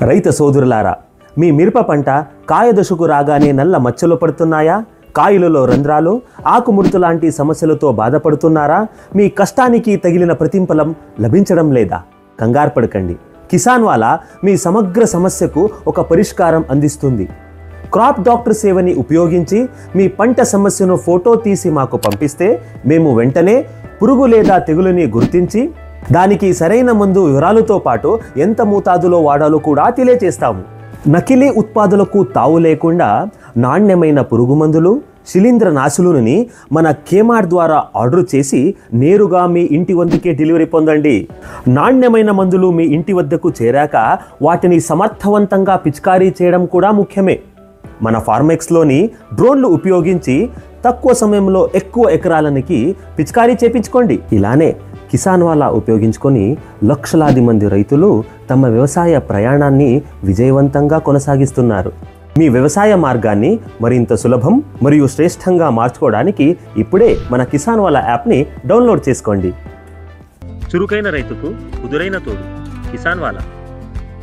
రైతు సోదరులారా, మీ మిరప పంట కాయ దశకు రాగానే నల్ల మచ్చలు పడుతున్నాయా? కాయలలో రంధ్రాలు, ఆకుముడత లాంటి సమస్యలతో బాధపడుతున్నారా? మీ కష్టానికి తగిలిన ప్రతిఫలం లభించడం లేదా? కంగారు పడకండి. కిసాన్ వాలా మీ సమగ్ర సమస్యకు ఒక పరిష్కారం అందిస్తుంది. క్రాప్ డాక్టర్ సేవని ఉపయోగించి మీ పంట సమస్యను ఫోటో తీసి మాకు పంపిస్తే మేము వెంటనే పురుగు లేదా తెగులుని గుర్తించి దానికి సరైన మందు వివరాలతో పాటు ఎంత మోతాదులో వాడాలో కూడా తెలియజేస్తాము. నకిలీ ఉత్పాదనలకు తావు లేకుండా నాణ్యమైన పురుగు మందులు, శిలీంద్రనాశులను మన కేమార్ ద్వారా ఆర్డర్ చేసి నేరుగా మీ ఇంటి వద్దకే డెలివరీ పొందండి. నాణ్యమైన మందులు మీ ఇంటి వద్దకు చేరాక వాటిని సమర్థవంతంగా పిచికారీ చేయడం కూడా ముఖ్యమే. మన ఫార్మెక్స్లోని డ్రోన్లు ఉపయోగించి తక్కువ సమయంలో ఎక్కువ ఎకరాలనికి పిచికారీ చేపించుకోండి. ఇలానే కిసాన్ వాలా ఉపయోగించుకొని లక్షలాది మంది రైతులు తమ వ్యవసాయ ప్రయాణాన్ని విజయవంతంగా కొనసాగిస్తున్నారు. మీ వ్యవసాయ మార్గాన్ని మరింత సులభం మరియు శ్రేష్టంగా మార్చుకోవడానికి ఇప్పుడే మన కిసాన్ వాలా యాప్ని డౌన్లోడ్ చేసుకోండి. చురుకైన రైతుకు కుదురైన తోడు కిసాన్ వాలా.